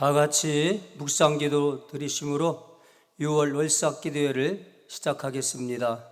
다 같이 묵상기도 드리심으로 6월 월삭기도회를 시작하겠습니다.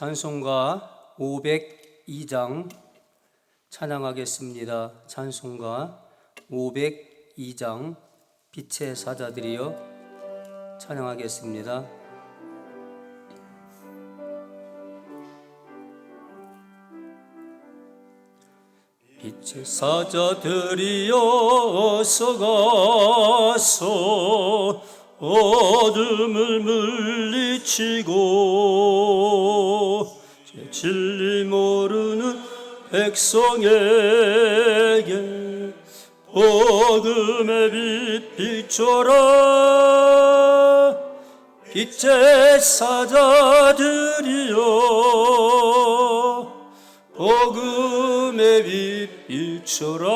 찬송가 502장 찬양하겠습니다. 찬송가 502장 빛의 사자들이여 찬양하겠습니다. 빛의 사자들이여 어서 가서 어둠을 물리치고 진리 모르는 백성에게 복음의 빛 비춰라. 빛의 사자들이여 복음의 빛 비춰라.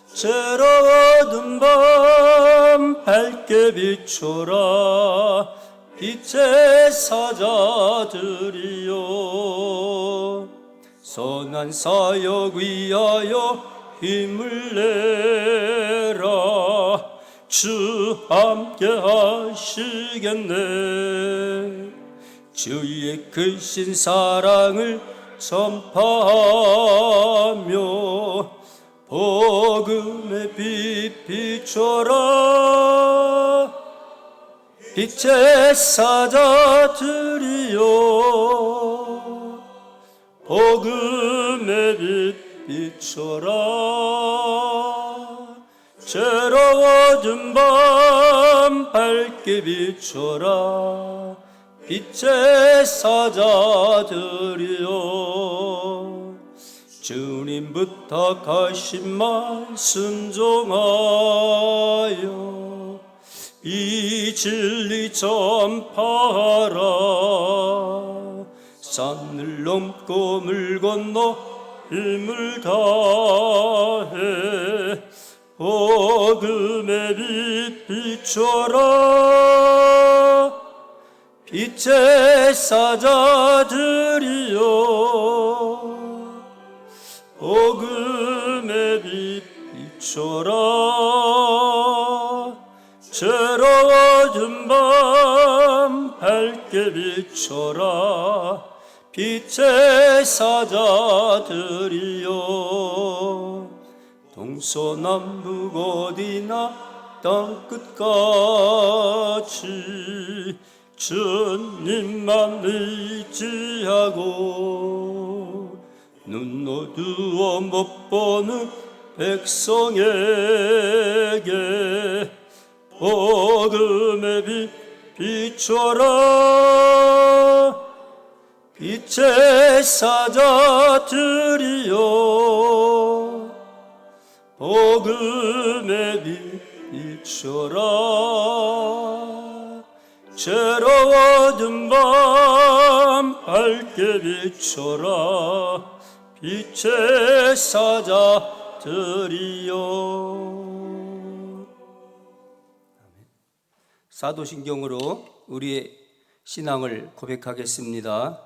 새로운 밤 밝게 비춰라. 빛의 사자들이여 선한 사역 위하여 힘을 내라. 주 함께 하시겠네. 주의 크신 사랑을 전파하며 복음의 빛 비춰라. 빛의 사자들이여 복음의 빛 비춰라. 새로워진 밤 밝게 비춰라. 빛의 사자들이여 주님 부탁하신 말 순종하여 이 진리 전파하라. 산을 넘고 물 건너 힘을 다해 복음의 빛 비춰라. 빛의 사자들이여 복음의 빛 비춰라. 새로워진 밤 밝게 비춰라. 빛의 사자들이여 동서남북 어디나 땅끝까지 주님만 의지하고 눈 어두워 못 보는 백성에게 복음의 빛 비춰라. 빛의 사자들이여 복음의 빛 비춰라. 새로워진 밤 밝게 비춰라. 빛의 사자들이여. 사도신경으로 우리의 신앙을 고백하겠습니다.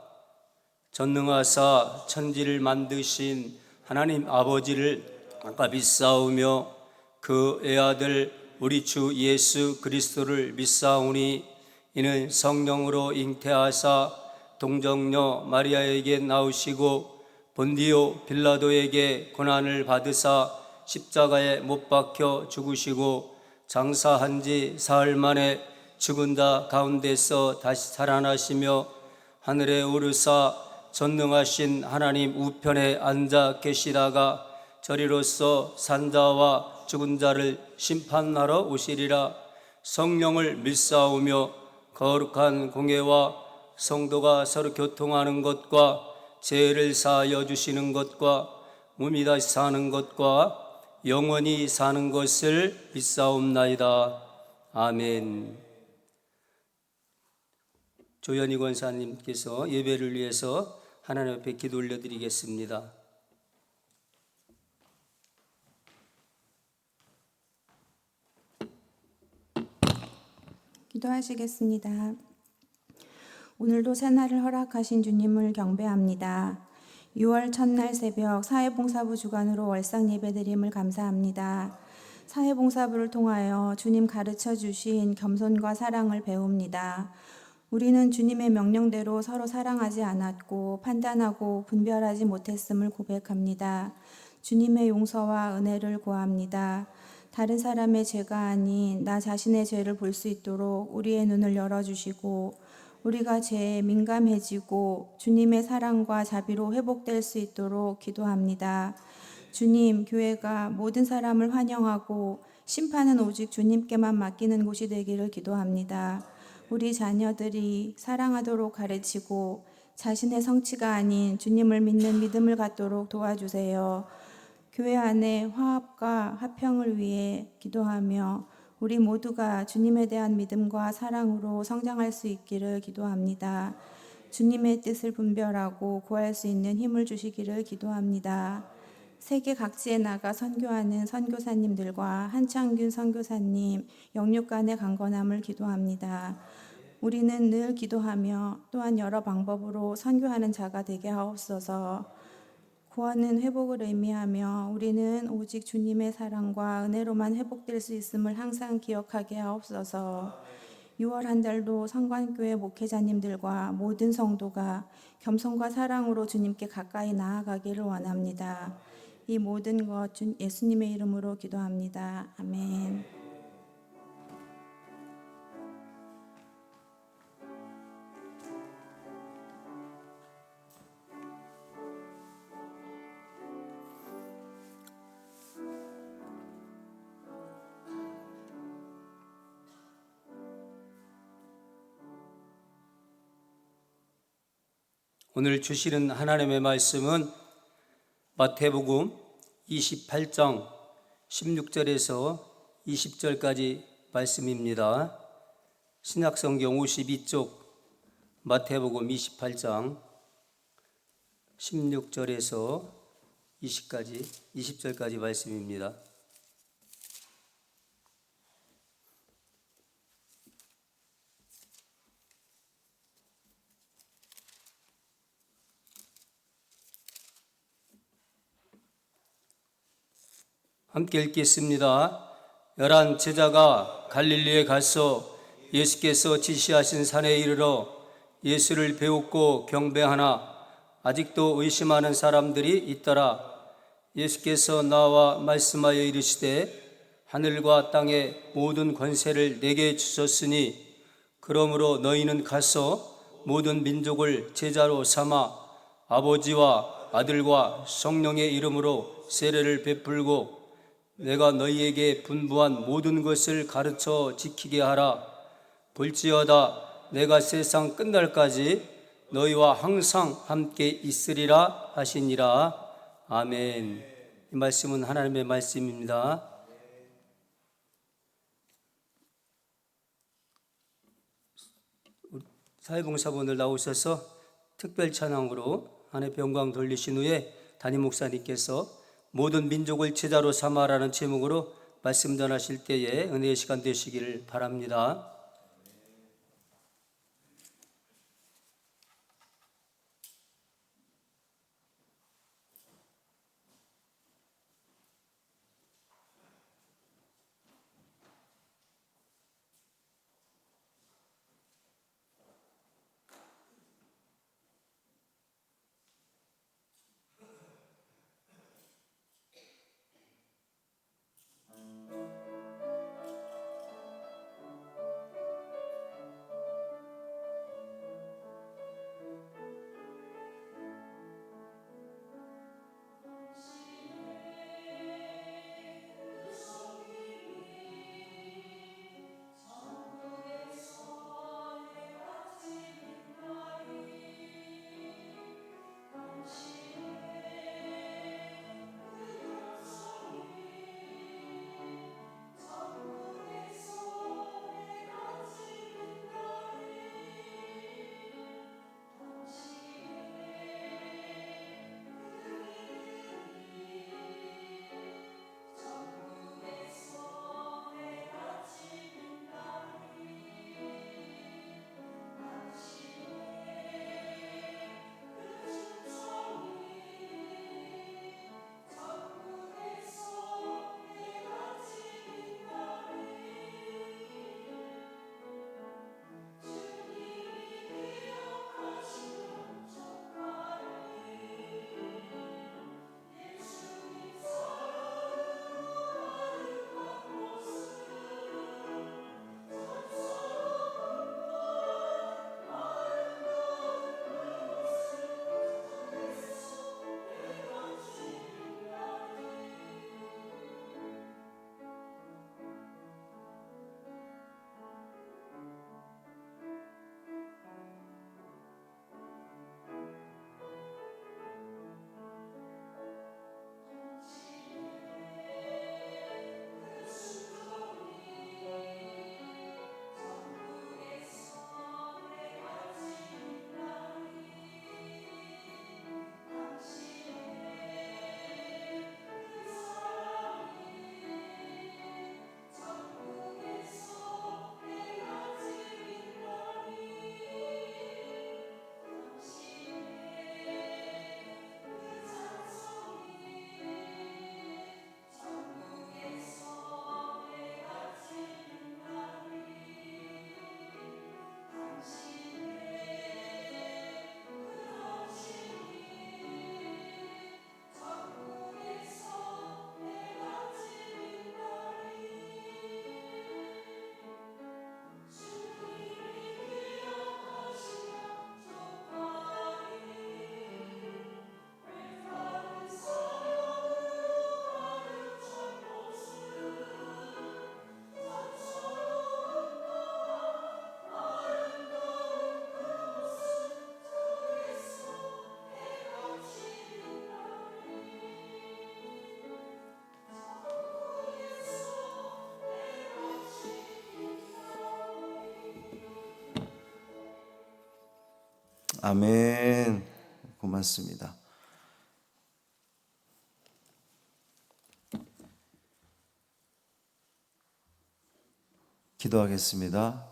전능하사 천지를 만드신 하나님 아버지를 믿사오며 그 애아들 우리 주 예수 그리스도를 믿사오니 이는 성령으로 잉태하사 동정녀 마리아에게 나오시고 본디오 빌라도에게 고난을 받으사 십자가에 못 박혀 죽으시고 장사한 지 사흘 만에 죽은 자 가운데서 다시 살아나시며 하늘에 오르사 전능하신 하나님 우편에 앉아 계시다가 저리로서 산자와 죽은 자를 심판하러 오시리라. 성령을 믿사오며 거룩한 공예와 성도가 서로 교통하는 것과 죄를 사하여 주시는 것과 몸이 다시 사는 것과 영원히 사는 것을 믿사옵나이다. 아멘. 조현희 권사님께서 예배를 위해서 하나님 앞에 기도 올려드리겠습니다. 기도하시겠습니다. 오늘도 새날을 허락하신 주님을 경배합니다. 6월 첫날 새벽 사회봉사부 주관으로 월상 예배드림을 감사합니다. 사회봉사부를 통하여 주님 가르쳐 주신 겸손과 사랑을 배웁니다. 우리는 주님의 명령대로 서로 사랑하지 않았고 판단하고 분별하지 못했음을 고백합니다. 주님의 용서와 은혜를 구합니다. 다른 사람의 죄가 아닌 나 자신의 죄를 볼 수 있도록 우리의 눈을 열어주시고 우리가 죄에 민감해지고 주님의 사랑과 자비로 회복될 수 있도록 기도합니다. 주님, 교회가 모든 사람을 환영하고 심판은 오직 주님께만 맡기는 곳이 되기를 기도합니다. 우리 자녀들이 사랑하도록 가르치고 자신의 성취가 아닌 주님을 믿는 믿음을 갖도록 도와주세요. 교회 안에 화합과 화평을 위해 기도하며 우리 모두가 주님에 대한 믿음과 사랑으로 성장할 수 있기를 기도합니다. 주님의 뜻을 분별하고 구할 수 있는 힘을 주시기를 기도합니다. 세계 각지에 나가 선교하는 선교사님들과 한창균 선교사님 영육간의 강건함을 기도합니다. 우리는 늘 기도하며 또한 여러 방법으로 선교하는 자가 되게 하옵소서. 구원은 회복을 의미하며 우리는 오직 주님의 사랑과 은혜로만 회복될 수 있음을 항상 기억하게 하옵소서. 6월 한 달도 성관교회 목회자님들과 모든 성도가 겸손과 사랑으로 주님께 가까이 나아가기를 원합니다. 이 모든 것 예수님의 이름으로 기도합니다. 아멘. 오늘 주시는 하나님의 말씀은 마태복음 28장 16절에서 20절까지 말씀입니다. 신약성경 52쪽 마태복음 28장 16절에서 20절까지 말씀입니다. 함께 읽겠습니다. 11 제자가 갈릴리에 가서 예수께서 지시하신 산에 이르러 예수를 배웠고 경배하나 아직도 의심하는 사람들이 있더라. 예수께서 나와 말씀하여 이르시되 하늘과 땅의 모든 권세를 내게 주셨으니 그러므로 너희는 가서 모든 민족을 제자로 삼아 아버지와 아들과 성령의 이름으로 세례를 베풀고 내가 너희에게 분부한 모든 것을 가르쳐 지키게 하라. 볼지어다 내가 세상 끝날까지 너희와 항상 함께 있으리라 하시니라. 아멘. 이 말씀은 하나님의 말씀입니다. 사회봉사분들 나오셔서 특별 찬양으로 하나님의 영광 돌리신 후에 담임 목사님께서 모든 민족을 제자로 삼아라는 제목으로 말씀 전하실 때에 은혜의 시간 되시기를 바랍니다. 아멘. 고맙습니다. 기도하겠습니다.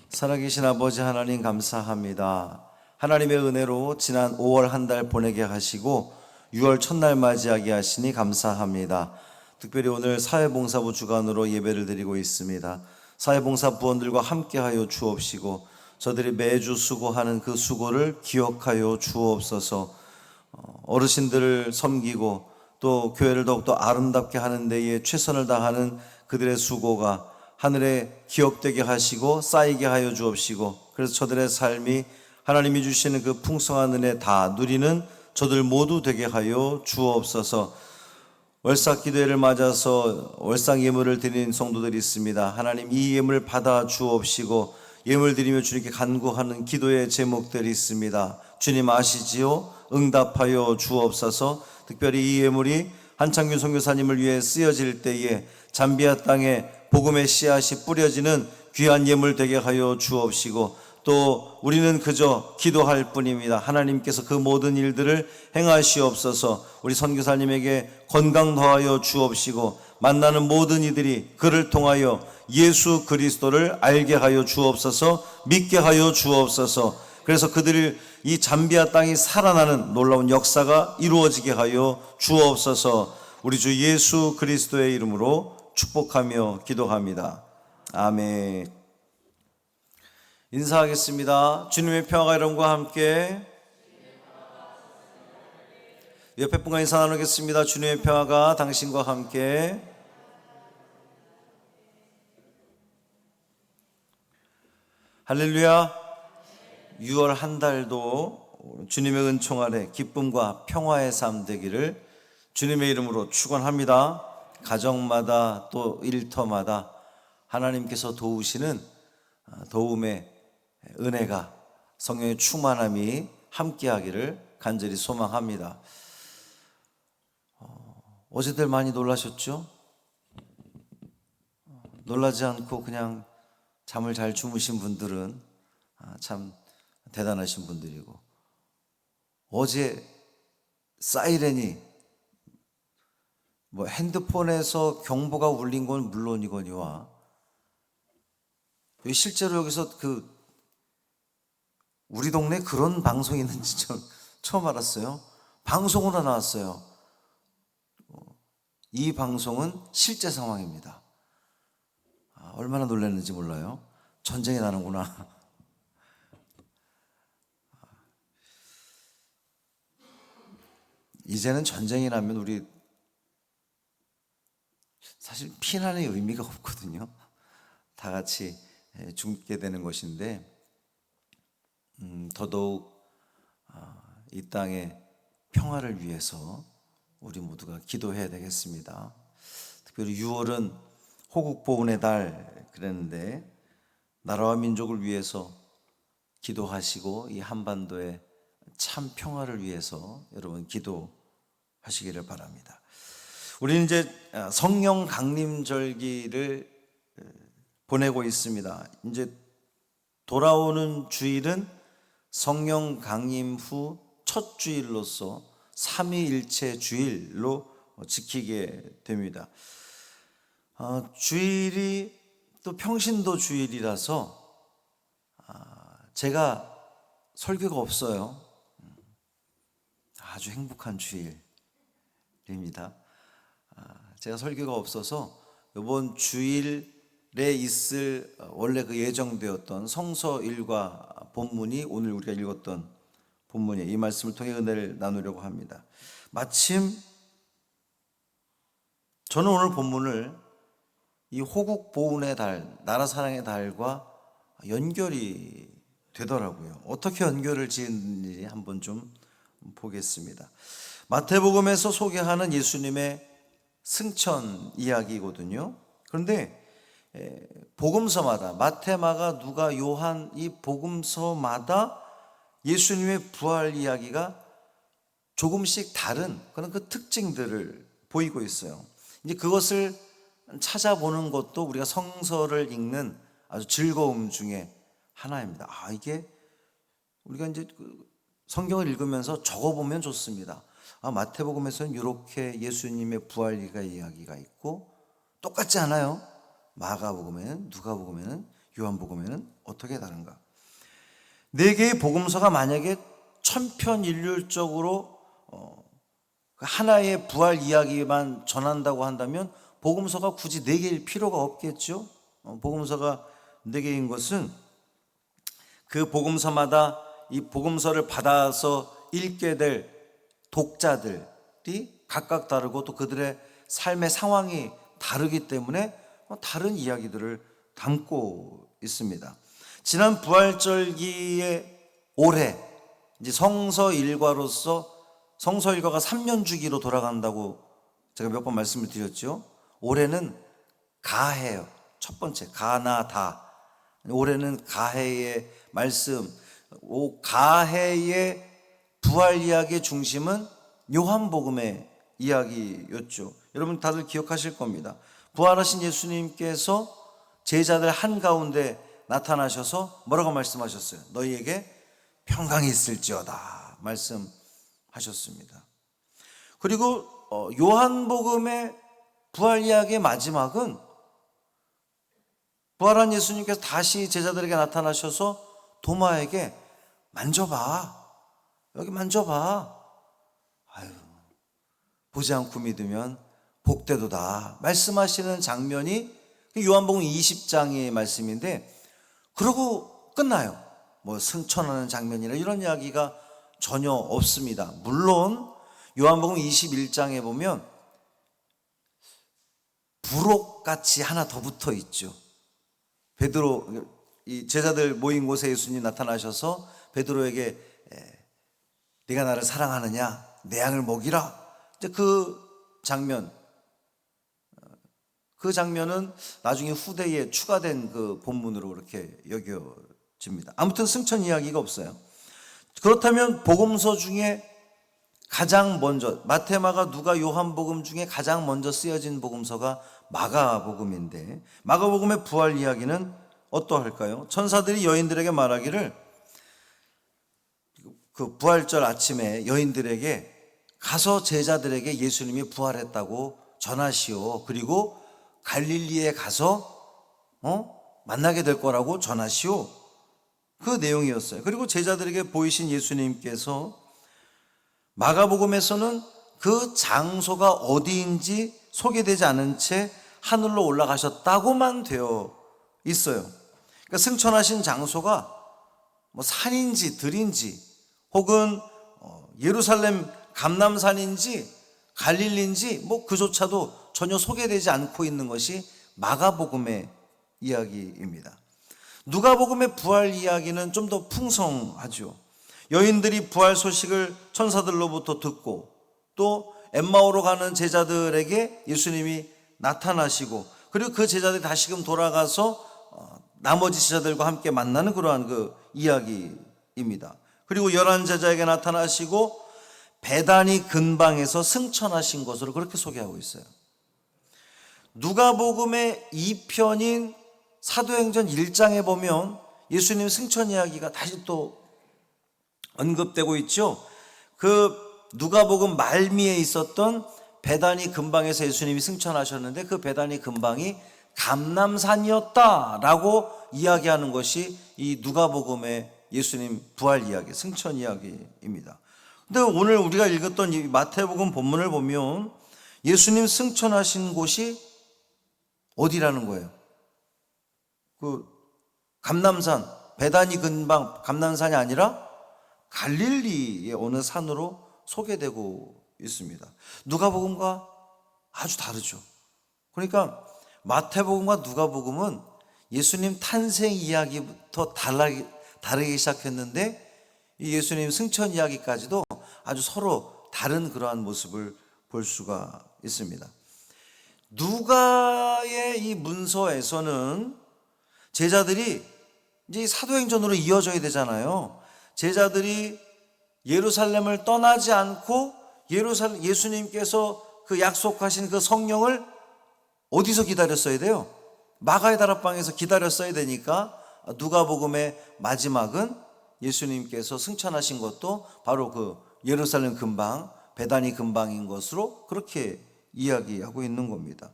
살아계신 아버지 하나님 감사합니다. 하나님의 은혜로 지난 5월 한 달 보내게 하시고 6월 첫날 맞이하게 하시니 감사합니다. 특별히 오늘 사회봉사부 주간으로 예배를 드리고 있습니다. 사회봉사 부원들과 함께하여 주옵시고 저들이 매주 수고하는 그 수고를 기억하여 주옵소서. 어르신들을 섬기고 또 교회를 더욱더 아름답게 하는 데에 최선을 다하는 그들의 수고가 하늘에 기억되게 하시고 쌓이게 하여 주옵시고, 그래서 저들의 삶이 하나님이 주시는 그 풍성한 은혜 다 누리는 저들 모두 되게 하여 주옵소서. 월삭 기도회를 맞아서 월삭 예물을 드리는 성도들이 있습니다. 하나님 이 예물 받아 주옵시고, 예물 드리며 주님께 간구하는 기도의 제목들이 있습니다. 주님 아시지요? 응답하여 주옵소서. 특별히 이 예물이 한창균 선교사님을 위해 쓰여질 때에 잠비아 땅에 복음의 씨앗이 뿌려지는 귀한 예물 되게 하여 주옵시고, 또 우리는 그저 기도할 뿐입니다. 하나님께서 그 모든 일들을 행하시옵소서. 우리 선교사님에게 건강 더하여 주옵시고, 만나는 모든 이들이 그를 통하여 예수 그리스도를 알게 하여 주옵소서, 믿게 하여 주옵소서. 그래서 그들이 이 잠비아 땅이 살아나는 놀라운 역사가 이루어지게 하여 주옵소서. 우리 주 예수 그리스도의 이름으로 축복하며 기도합니다. 아멘. 인사하겠습니다. 주님의 평화가 여러분과 함께. 옆에 분과 인사 나누겠습니다. 주님의 평화가 당신과 함께. 할렐루야. 6월 한 달도 주님의 은총 아래 기쁨과 평화의 삶 되기를 주님의 이름으로 축원합니다. 가정마다 또 일터마다 하나님께서 도우시는 도움의 은혜가, 성령의 충만함이 함께하기를 간절히 소망합니다. 어제들 많이 놀라셨죠? 놀라지 않고 그냥 잠을 잘 주무신 분들은 참 대단하신 분들이고, 어제 사이렌이 핸드폰에서 경보가 울린 건 물론이거니와 실제로 여기서 우리 동네에 그런 방송이 있는지 전 처음 알았어요. 방송으로 나왔어요. 이 방송은 실제 상황입니다. 얼마나 놀랐는지 몰라요. 전쟁이 나는구나. 이제는 전쟁이 나면 우리 사실 피난의 의미가 없거든요. 다 같이 죽게 되는 것인데, 더더욱 이 땅의 평화를 위해서 우리 모두가 기도해야 되겠습니다. 특별히 6월은 호국 보훈의 달 그랬는데, 나라와 민족을 위해서 기도하시고 이 한반도의 참 평화를 위해서 여러분 기도하시기를 바랍니다. 우리는 이제 성령 강림절기를 보내고 있습니다. 이제 돌아오는 주일은 성령 강림 후 첫 주일로서 삼위일체 주일로 지키게 됩니다. 주일이 또 평신도 주일이라서 제가 설교가 없어요. 아주 행복한 주일입니다. 제가 설교가 없어서 이번 주일에 있을 원래 그 예정되었던 성서 일과 본문이 오늘 우리가 읽었던 본문이에요. 이 말씀을 통해 은혜를 나누려고 합니다. 마침 저는 오늘 본문을 이 호국 보훈의 달, 나라 사랑의 달과 연결이 되더라고요. 어떻게 연결을 지은지 한번 좀 보겠습니다. 마태복음에서 소개하는 예수님의 승천 이야기거든요. 그런데 복음서마다 마태, 마가, 누가, 요한 이 복음서마다 예수님의 부활 이야기가 조금씩 다른 그런 그 특징들을 보이고 있어요. 이제 그것을 찾아보는 것도 우리가 성서를 읽는 아주 즐거움 중에 하나입니다. 이게 우리가 이제 성경을 읽으면서 적어보면 좋습니다. 마태복음에서는 이렇게 예수님의 부활 이야기가 있고 똑같지 않아요? 마가복음에는, 누가복음에는, 요한복음에는 어떻게 다른가? 4개의 복음서가 만약에 천편일률적으로 하나의 부활 이야기만 전한다고 한다면 복음서가 굳이 4개일 필요가 없겠죠. 복음서가 4개인 것은 그 복음서마다 이 복음서를 받아서 읽게 될 독자들이 각각 다르고 또 그들의 삶의 상황이 다르기 때문에 다른 이야기들을 담고 있습니다. 지난 부활절기의 올해 이제 성서일과로서 성서일과가 3년 주기로 돌아간다고 제가 몇 번 말씀을 드렸죠. 올해는 가해요. 첫 번째 가나다. 올해는 가해의 말씀, 가해의 부활 이야기의 중심은 요한복음의 이야기였죠. 여러분 다들 기억하실 겁니다. 부활하신 예수님께서 제자들 한가운데 나타나셔서 뭐라고 말씀하셨어요? 너희에게 평강이 있을지어다 말씀하셨습니다. 그리고 요한복음의 부활 이야기의 마지막은 부활한 예수님께서 다시 제자들에게 나타나셔서 도마에게 만져봐, 여기 만져봐, 보지 않고 믿으면 복되도다 말씀하시는 장면이 요한복음 20장의 말씀인데, 그러고 끝나요. 뭐 승천하는 장면이나 이런 이야기가 전혀 없습니다. 물론 요한복음 21장에 보면 부록같이 하나 더 붙어 있죠. 베드로, 이 제자들 모인 곳에 예수님 나타나셔서 베드로에게 네가 나를 사랑하느냐, 내 양을 먹이라. 이제 그 장면은 나중에 후대에 추가된 그 본문으로 그렇게 여겨집니다. 아무튼 승천 이야기가 없어요. 그렇다면 복음서 중에 가장 먼저 마태, 마가, 누가, 요한복음 중에 가장 먼저 쓰여진 복음서가 마가복음인데, 마가복음의 부활 이야기는 어떠할까요? 천사들이 여인들에게 말하기를, 그 부활절 아침에 여인들에게 가서 제자들에게 예수님이 부활했다고 전하시오. 그리고 갈릴리에 가서 만나게 될 거라고 전하시오. 그 내용이었어요. 그리고 제자들에게 보이신 예수님께서 마가복음에서는 그 장소가 어디인지 소개되지 않은 채 하늘로 올라가셨다고만 되어 있어요. 그러니까 승천하신 장소가 뭐 산인지 들인지 혹은 예루살렘 감람산인지 갈릴리인지 뭐 그조차도 전혀 소개되지 않고 있는 것이 마가복음의 이야기입니다. 누가복음의 부활 이야기는 좀 더 풍성하죠. 여인들이 부활 소식을 천사들로부터 듣고 또 엠마오로 가는 제자들에게 예수님이 나타나시고, 그리고 그 제자들이 다시금 돌아가서 나머지 제자들과 함께 만나는 그러한 그 이야기입니다. 그리고 11제자에게 나타나시고 베다니 근방에서 승천하신 것으로 그렇게 소개하고 있어요. 누가복음의 2편인 사도행전 1장에 보면 예수님 승천 이야기가 다시 또 언급되고 있죠. 그 누가복음 말미에 있었던 베다니 근방에서 예수님이 승천하셨는데 그 베다니 근방이 감람산이었다라고 이야기하는 것이 이 누가복음의 예수님 부활 이야기, 승천 이야기입니다. 근데 오늘 우리가 읽었던 이 마태복음 본문을 보면 예수님 승천하신 곳이 어디라는 거예요? 그 감람산, 베다니 근방 감람산이 아니라 갈릴리의 어느 산으로 소개되고 있습니다. 누가복음과 아주 다르죠. 그러니까 마태복음과 누가복음은 예수님 탄생 이야기부터 다르기 시작했는데 이 예수님 승천 이야기까지도 아주 서로 다른 그러한 모습을 볼 수가 있습니다. 누가의 이 문서에서는 제자들이 이제 사도행전으로 이어져야 되잖아요. 제자들이 예루살렘을 떠나지 않고 예수님께서 그 약속하신 그 성령을 어디서 기다렸어야 돼요? 마가의 다락방에서 기다렸어야 되니까 누가복음의 마지막은 예수님께서 승천하신 것도 바로 그 예루살렘 근방, 베다니 근방인 것으로 그렇게 이야기하고 있는 겁니다.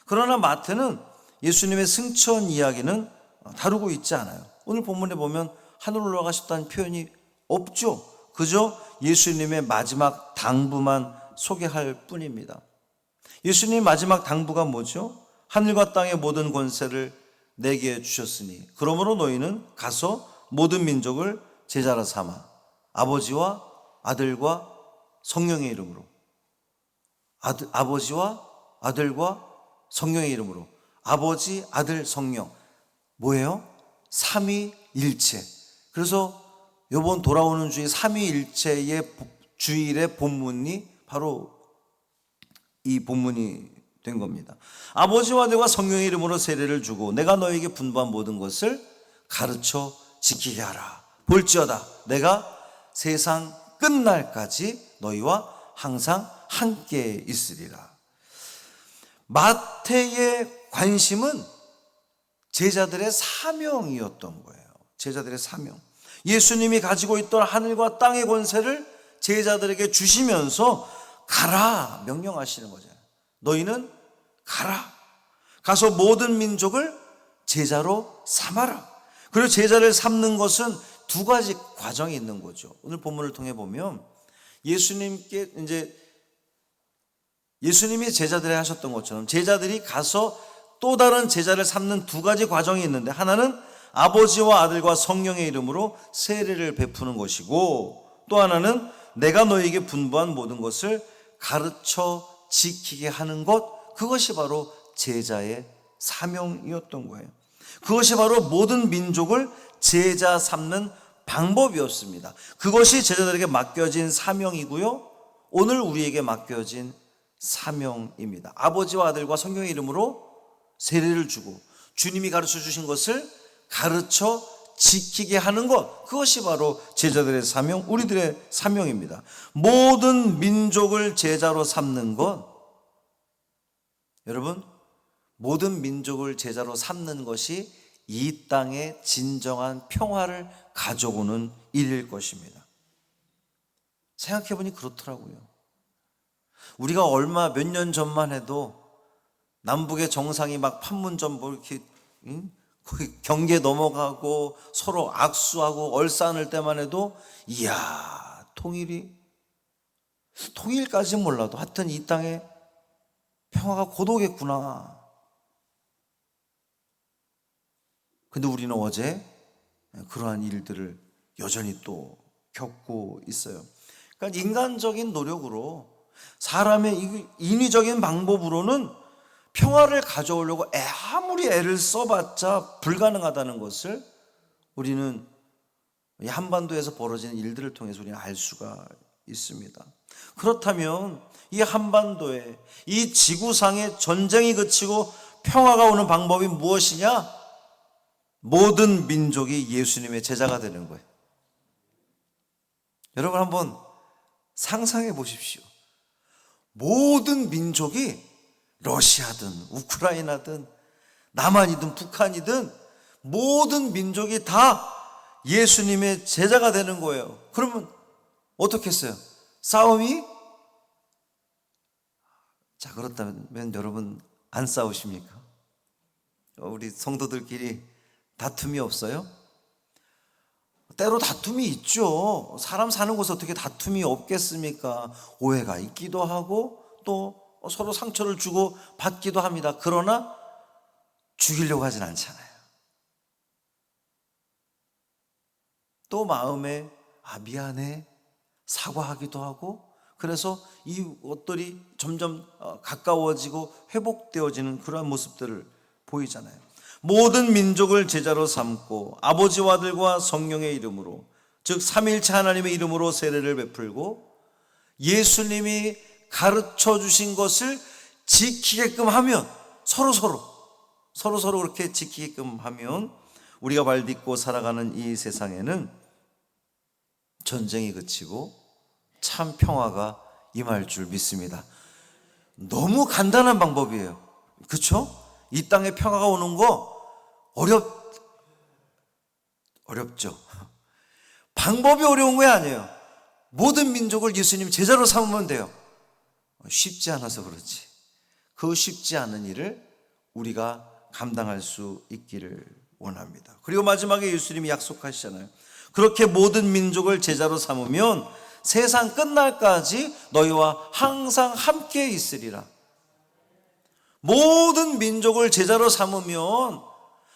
그러나 마태는 예수님의 승천 이야기는 다루고 있지 않아요. 오늘 본문에 보면 하늘 올라가셨다는 표현이 없죠. 그저 예수님의 마지막 당부만 소개할 뿐입니다. 예수님의 마지막 당부가 뭐죠? 하늘과 땅의 모든 권세를 내게 주셨으니 그러므로 너희는 가서 모든 민족을 제자로 삼아 아버지와 아들과 성령의 이름으로, 아버지와 아들과 성령의 이름으로, 아버지, 아들, 성령, 뭐예요? 삼위일체. 그래서 이번 돌아오는 주일 삼위일체의 주일의 본문이 바로 이 본문이 된 겁니다. 아버지와 아들과 성령의 이름으로 세례를 주고 내가 너에게 분부한 모든 것을 가르쳐 지키게 하라. 볼지어다 내가 세상 끝날까지 너희와 항상 함께 있으리라. 마태의 관심은 제자들의 사명이었던 거예요. 제자들의 사명. 예수님이 가지고 있던 하늘과 땅의 권세를 제자들에게 주시면서 가라 명령하시는 거죠. 너희는 가라. 가서 모든 민족을 제자로 삼아라. 그리고 제자를 삼는 것은 두 가지 과정이 있는 거죠. 오늘 본문을 통해 보면 예수님이 제자들에 하셨던 것처럼 제자들이 가서 또 다른 제자를 삼는 두 가지 과정이 있는데, 하나는 아버지와 아들과 성령의 이름으로 세례를 베푸는 것이고, 또 하나는 내가 너에게 분부한 모든 것을 가르쳐 지키게 하는 것, 그것이 바로 제자의 사명이었던 거예요. 그것이 바로 모든 민족을 제자 삼는 방법이었습니다. 그것이 제자들에게 맡겨진 사명이고요, 오늘 우리에게 맡겨진 사명입니다. 아버지와 아들과 성령의 이름으로 세례를 주고 주님이 가르쳐 주신 것을 가르쳐 지키게 하는 것, 그것이 바로 제자들의 사명, 우리들의 사명입니다. 모든 민족을 제자로 삼는 것, 여러분, 모든 민족을 제자로 삼는 것이 이 땅에 진정한 평화를 가져오는 일일 것입니다. 생각해보니 그렇더라고요. 우리가 몇 년 전만 해도 남북의 정상이 막 판문점 이렇게 경계 넘어가고 서로 악수하고 얼싸안을 때만 해도 이야, 통일까지는 몰라도 하여튼 이 땅에 평화가 곧 오겠구나. 근데 우리는 어제 그러한 일들을 여전히 또 겪고 있어요. 그러니까 인간적인 노력으로, 사람의 인위적인 방법으로는 평화를 가져오려고 아무리 애를 써봤자 불가능하다는 것을 우리는 이 한반도에서 벌어지는 일들을 통해서 우리는 알 수가 있습니다. 그렇다면 이 한반도에, 이 지구상에 전쟁이 그치고 평화가 오는 방법이 무엇이냐? 모든 민족이 예수님의 제자가 되는 거예요. 여러분 한번 상상해 보십시오. 모든 민족이 러시아든 우크라이나든 남한이든 북한이든 모든 민족이 다 예수님의 제자가 되는 거예요. 그러면 어떻겠어요? 싸움이? 자, 그렇다면 여러분 안 싸우십니까? 우리 성도들끼리 다툼이 없어요? 때로 다툼이 있죠. 사람 사는 곳에 어떻게 다툼이 없겠습니까? 오해가 있기도 하고 또 서로 상처를 주고 받기도 합니다. 그러나 죽이려고 하진 않잖아요. 또 마음에 미안해 사과하기도 하고, 그래서 이 것들이 점점 가까워지고 회복되어지는 그러한 모습들을 보이잖아요. 모든 민족을 제자로 삼고 아버지와 아들과 성령의 이름으로, 즉 삼위일체 하나님의 이름으로 세례를 베풀고 예수님이 가르쳐 주신 것을 지키게끔 하면, 서로 그렇게 지키게끔 하면 우리가 발딛고 살아가는 이 세상에는 전쟁이 그치고 참 평화가 임할 줄 믿습니다. 너무 간단한 방법이에요. 그렇죠? 이 땅에 평화가 오는 거 어렵죠. 방법이 어려운 거 아니에요. 모든 민족을 예수님 제자로 삼으면 돼요. 쉽지 않아서 그렇지. 그 쉽지 않은 일을 우리가 감당할 수 있기를 원합니다. 그리고 마지막에 예수님이 약속하시잖아요. 그렇게 모든 민족을 제자로 삼으면 세상 끝날까지 너희와 항상 함께 있으리라. 모든 민족을 제자로 삼으면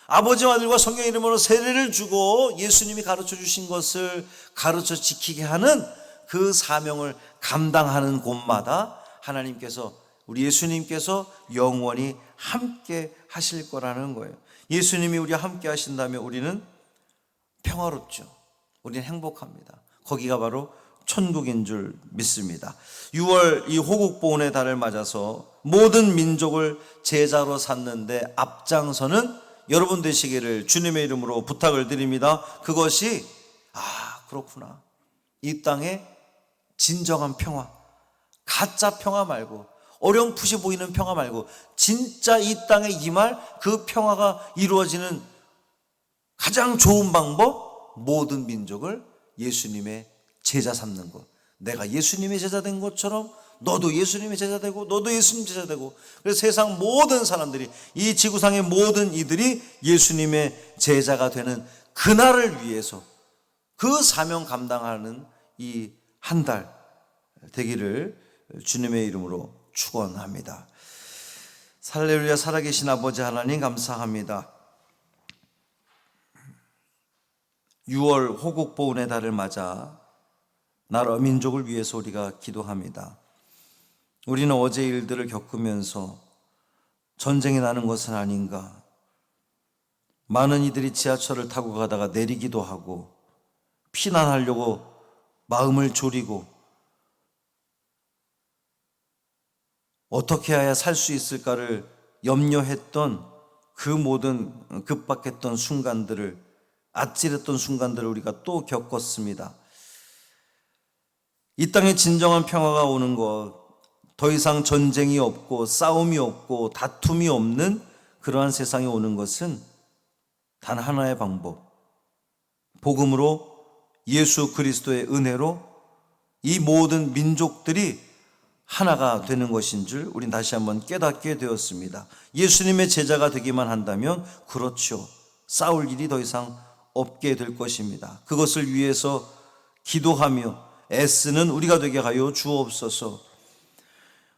아버지와 아들과 성령의 이름으로 세례를 주고 예수님이 가르쳐 주신 것을 가르쳐 지키게 하는 그 사명을 감당하는 곳마다 하나님께서, 우리 예수님께서 영원히 함께 하실 거라는 거예요. 예수님이 우리와 함께 하신다면 우리는 평화롭죠. 우리는 행복합니다. 거기가 바로 천국인 줄 믿습니다. 6월 이 호국보훈의 달을 맞아서 모든 민족을 제자로 삼는데 앞장서는 여러분 되시기를 주님의 이름으로 부탁을 드립니다. 그것이 그렇구나, 이 땅에 진정한 평화, 가짜 평화 말고, 어렴풋이 보이는 평화 말고 진짜 이 땅에 임할 그 평화가 이루어지는 가장 좋은 방법, 모든 민족을 예수님의 제자 삼는 것. 내가 예수님의 제자 된 것처럼 너도 예수님의 제자 되고 너도 예수님 제자 되고, 그래서 세상 모든 사람들이, 이 지구상의 모든 이들이 예수님의 제자가 되는 그날을 위해서 그 사명 감당하는 이 한 달 되기를 주님의 이름으로 축원합니다. 할렐루야. 살아계신 아버지 하나님 감사합니다. 6월 호국보훈의 달을 맞아 나라 민족을 위해서 우리가 기도합니다. 우리는 어제 일들을 겪으면서 전쟁이 나는 것은 아닌가, 많은 이들이 지하철을 타고 가다가 내리기도 하고 피난하려고 마음을 졸이고 어떻게 해야 살 수 있을까를 염려했던 그 모든 급박했던 순간들을, 아찔했던 순간들을 우리가 또 겪었습니다. 이 땅에 진정한 평화가 오는 것, 더 이상 전쟁이 없고 싸움이 없고 다툼이 없는 그러한 세상이 오는 것은 단 하나의 방법, 복음으로, 예수 그리스도의 은혜로 이 모든 민족들이 하나가 되는 것인 줄 우린 다시 한번 깨닫게 되었습니다. 예수님의 제자가 되기만 한다면 그렇죠, 싸울 일이 더 이상 없게 될 것입니다. 그것을 위해서 기도하며 애쓰는 우리가 되게 하여 주옵소서.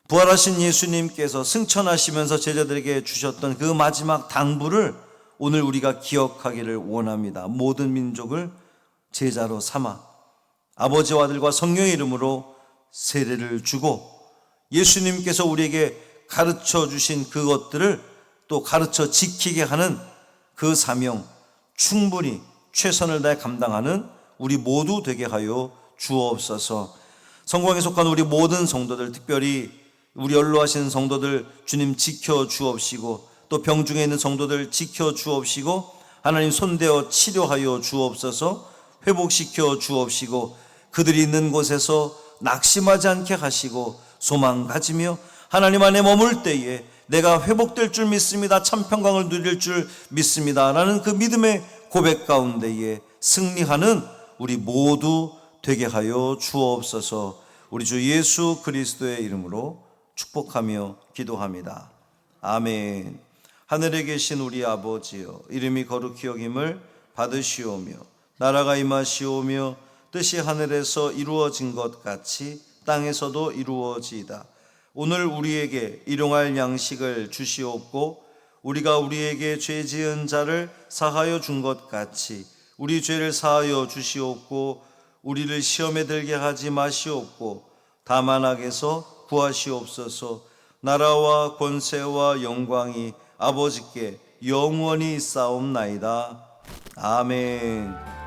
부활하신 예수님께서 승천하시면서 제자들에게 주셨던 그 마지막 당부를 오늘 우리가 기억하기를 원합니다. 모든 민족을 제자로 삼아 아버지와 아들과 성령의 이름으로 세례를 주고 예수님께서 우리에게 가르쳐 주신 그것들을 또 가르쳐 지키게 하는 그 사명 충분히 최선을 다해 감당하는 우리 모두 되게 하여 주옵소서. 성공에 속한 우리 모든 성도들, 특별히 우리 연로하신 성도들 주님 지켜 주옵시고, 또 병중에 있는 성도들 지켜 주옵시고, 하나님 손대어 치료하여 주옵소서. 회복시켜 주옵시고, 그들이 있는 곳에서 낙심하지 않게 하시고 소망 가지며 하나님 안에 머물 때에 내가 회복될 줄 믿습니다, 참 평강을 누릴 줄 믿습니다 라는 그 믿음의 고백 가운데에 승리하는 우리 모두 되게 하여 주옵소서. 우리 주 예수 그리스도의 이름으로 축복하며 기도합니다. 아멘. 하늘에 계신 우리 아버지여, 이름이 거룩히 여김을 받으시오며 나라가 임하시오며 뜻이 하늘에서 이루어진 것 같이 땅에서도 이루어지이다. 오늘 우리에게 일용할 양식을 주시옵고 우리가 우리에게 죄 지은 자를 사하여 준 것 같이 우리 죄를 사하여 주시옵고 우리를 시험에 들게 하지 마시옵고 다만 악에서 구하시옵소서. 나라와 권세와 영광이 아버지께 영원히 있사옵나이다. 아멘.